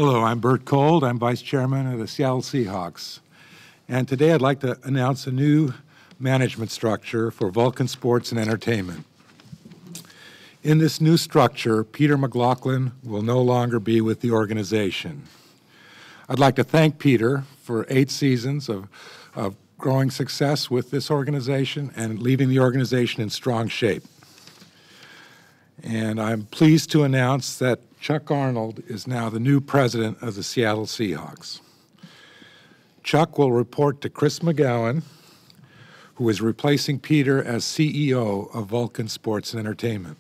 Hello, I'm Bert Kolde. I'm Vice Chairman of the Seattle Seahawks. And today I'd like to announce a new management structure for Vulcan Sports and Entertainment. In this new structure, Peter McLoughlin will no longer be with the organization. I'd like to thank Peter for 8 seasons of growing success with this organization and leaving the organization in strong shape. And I'm pleased to announce that Chuck Arnold is now the new president of the Seattle Seahawks. Chuck will report to Chris McGowan, who is replacing Peter as CEO of Vulcan Sports and Entertainment.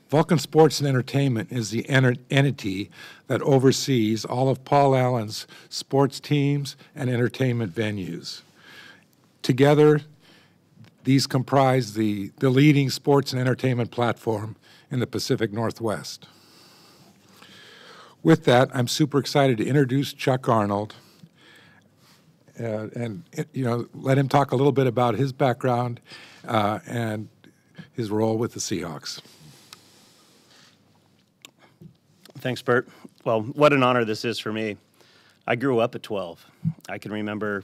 Vulcan Sports and Entertainment is the entity that oversees all of Paul Allen's sports teams and entertainment venues. Together, these comprise the leading sports and entertainment platform in the Pacific Northwest. With that, I'm super excited to introduce Chuck Arnold and let him talk a little bit about his background and his role with the Seahawks. Thanks, Bert. Well, what an honor this is for me. I grew up at 12. I can remember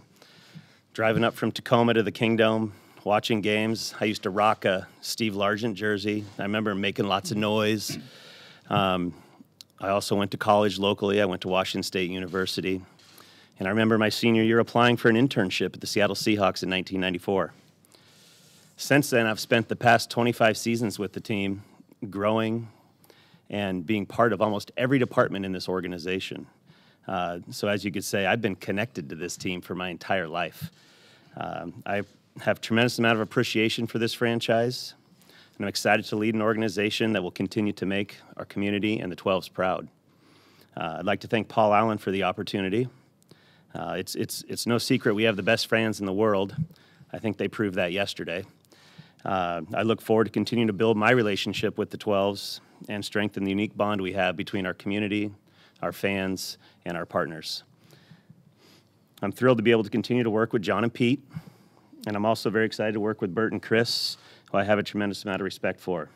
driving up from Tacoma to the Kingdome, watching games. I used to rock a Steve Largent jersey. I remember making lots of noise. I also went to college locally. I went to Washington State University. And I remember my senior year applying for an internship at the Seattle Seahawks in 1994. Since then, I've spent the past 25 seasons with the team, growing and being part of almost every department in this organization. So as you could say, I've been connected to this team for my entire life. I have tremendous amount of appreciation for this franchise, and I'm excited to lead an organization that will continue to make our community and the 12s proud. I'd like to thank Paul Allen for the opportunity. It's no secret we have the best fans in the world. I think they proved that yesterday. I look forward to continuing to build my relationship with the 12s and strengthen the unique bond we have between our community, our fans, and our partners. I'm thrilled to be able to continue to work with John and Pete, and I'm also very excited to work with Bert and Chris, who I have a tremendous amount of respect for.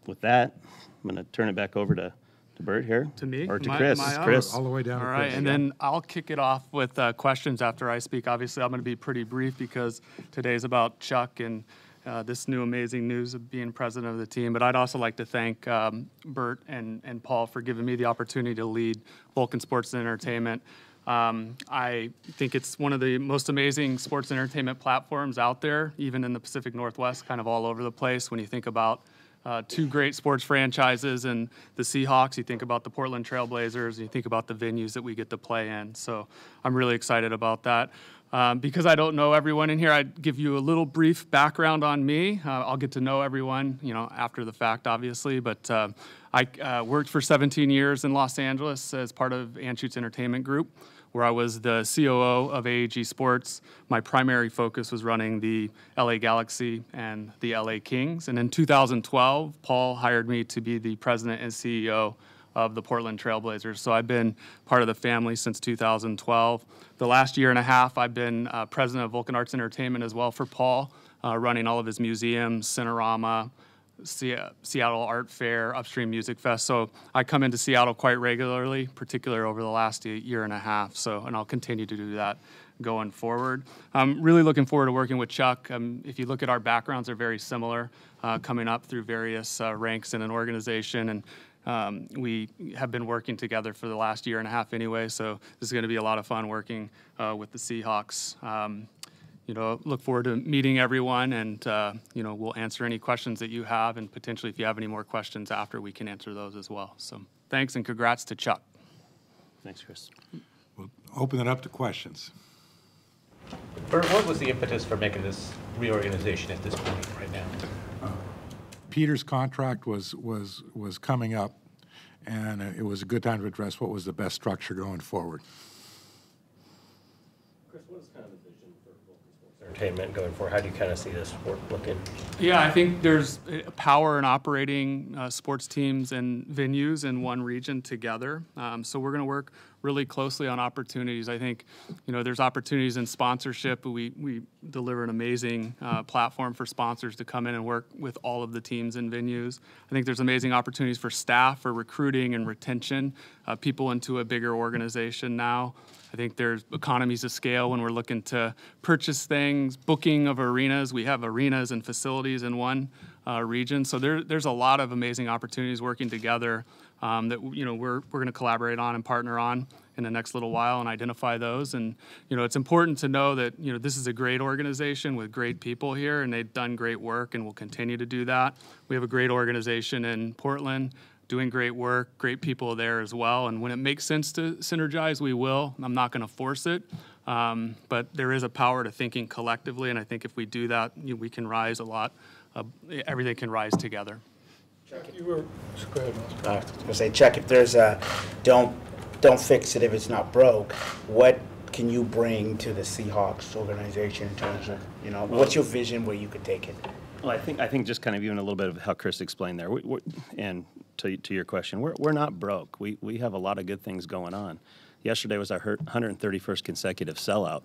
With that, I'm going to turn it back over to Bert here. To me? Or to Chris. Chris. All the way down. All right, and then I'll kick it off with questions after I speak. Obviously, I'm going to be pretty brief because today's about Chuck and this new amazing news of being president of the team. But I'd also like to thank Bert and Paul for giving me the opportunity to lead Vulcan Sports and Entertainment. I think it's one of the most amazing sports and entertainment platforms out there, even in the Pacific Northwest, kind of all over the place. When you think about 2 great sports franchises and the Seahawks, you think about the Portland Trail Blazers, and you think about the venues that we get to play in. So I'm really excited about that. Because I don't know everyone in here, I'd give you a little brief background on me. I'll get to know everyone, after the fact, obviously. But I worked for 17 years in Los Angeles as part of Anschutz Entertainment Group, where I was the COO of AAG Sports. My primary focus was running the LA Galaxy and the LA Kings. And in 2012, Paul hired me to be the president and CEO of the Portland Trail Blazers. So I've been part of the family since 2012. The last year and a half, I've been president of Vulcan Arts Entertainment as well for Paul, running all of his museums, Cinerama, Seattle Art Fair, Upstream Music Fest. So I come into Seattle quite regularly, particularly over the last year and a half. And I'll continue to do that going forward. I'm really looking forward to working with Chuck. If you look at our backgrounds, they're very similar, coming up through various ranks in an organization. And we have been working together for the last year and a half anyway, so this is going to be a lot of fun working with the Seahawks. Look forward to meeting everyone, and we'll answer any questions that you have, and potentially if you have any more questions after, we can answer those as well. So thanks, and congrats to Chuck. Thanks, Chris. We'll open it up to questions. Bert, what was the impetus for making this reorganization at this point right now? Peter's contract was coming up, and it was a good time to address what was the best structure going forward. Chris, what is kind of the vision for Vulcan Sports entertainment going forward? How do you kind of see this work looking? Yeah, I think there's power in operating sports teams and venues in one region together. So we're going to work really closely on opportunities. I think, there's opportunities in sponsorship. We deliver an amazing platform for sponsors to come in and work with all of the teams and venues. I think there's amazing opportunities for staff, for recruiting and retention, people into a bigger organization now. I think there's economies of scale when we're looking to purchase things, booking of arenas. We have arenas and facilities in one region. So there's a lot of amazing opportunities working together that we're going to collaborate on and partner on in the next little while and identify those. And it's important to know that this is a great organization with great people here, and they've done great work and will continue to do that. We have a great organization in Portland doing great work, great people there as well. And when it makes sense to synergize, we will. I'm not going to force it, but there is a power to thinking collectively, and I think if we do that, we can rise a lot. Everything can rise together. Chuck, you were, go ahead, Miles. I was going to say, Chuck, if there's a don't fix it if it's not broke, what can you bring to the Seahawks organization in terms of, what's your vision where you could take it? Well, I think just kind of even a little bit of how Chris explained there, and to your question, we're not broke. We have a lot of good things going on. Yesterday was our 131st consecutive sellout.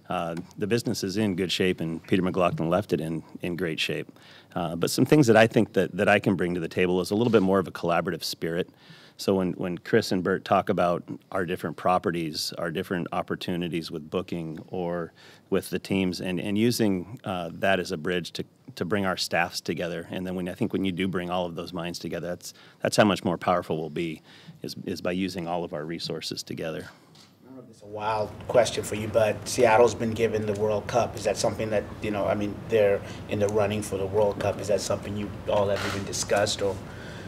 The business is in good shape, and Peter McLoughlin left it in great shape. But some things that I think that I can bring to the table is a little bit more of a collaborative spirit. So when Chris and Bert talk about our different properties, our different opportunities with booking or with the teams, and using that as a bridge to bring our staffs together, and then when you do bring all of those minds together, that's how much more powerful we'll be, is by using all of our resources together. I don't know if it's a wild question for you, but Seattle's been given the World Cup. Is that something that, they're in the running for the World Cup? Is that something you all have even discussed, or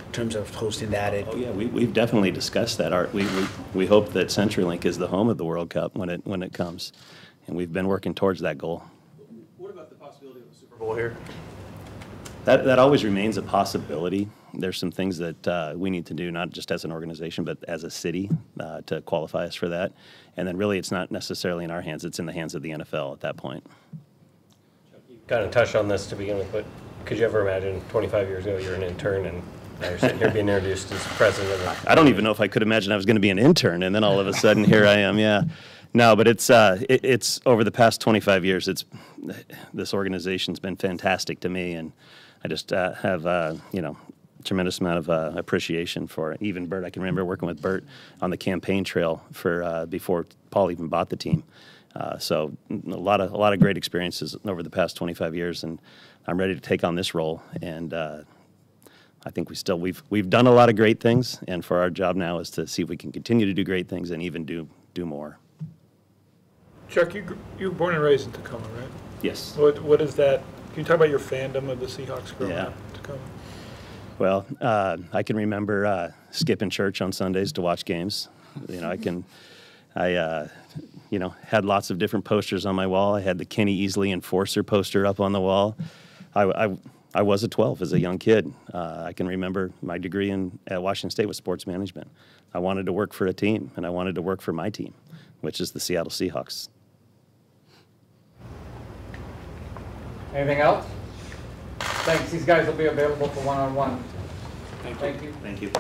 in terms of hosting that? Oh yeah, we've definitely discussed that. We hope that CenturyLink is the home of the World Cup when it comes, and we've been working towards that goal. What about the possibility of a Super Bowl here? That always remains a possibility. There's some things that we need to do, not just as an organization, but as a city, to qualify us for that. And then really it's not necessarily in our hands, it's in the hands of the NFL at that point. You kind of touched on this to begin with, but could you ever imagine 25 years ago you're an intern and now you're sitting here being introduced as president of the... I don't even know if I could imagine I was going to be an intern, and then all of a sudden here I am, yeah. No, but it's over the past 25 years, this organization's been fantastic to me, and I just have, tremendous amount of appreciation for it. Even Bert, I can remember working with Bert on the campaign trail for before Paul even bought the team. So a lot of great experiences over the past 25 years, and I'm ready to take on this role. And I think we've done a lot of great things, and for our job now is to see if we can continue to do great things and even do more. Chuck, you were born and raised in Tacoma, right? Yes. What is that? Can you talk about your fandom of the Seahawks growing up in Tacoma? Well, I can remember skipping church on Sundays to watch games. I had lots of different posters on my wall. I had the Kenny Easley Enforcer poster up on the wall. I was a 12 as a young kid. I can remember my degree at Washington State was sports management. I wanted to work for a team, and I wanted to work for my team, which is the Seattle Seahawks. Anything else? Thanks. These guys will be available for one-on-one. Thank you. Thank you.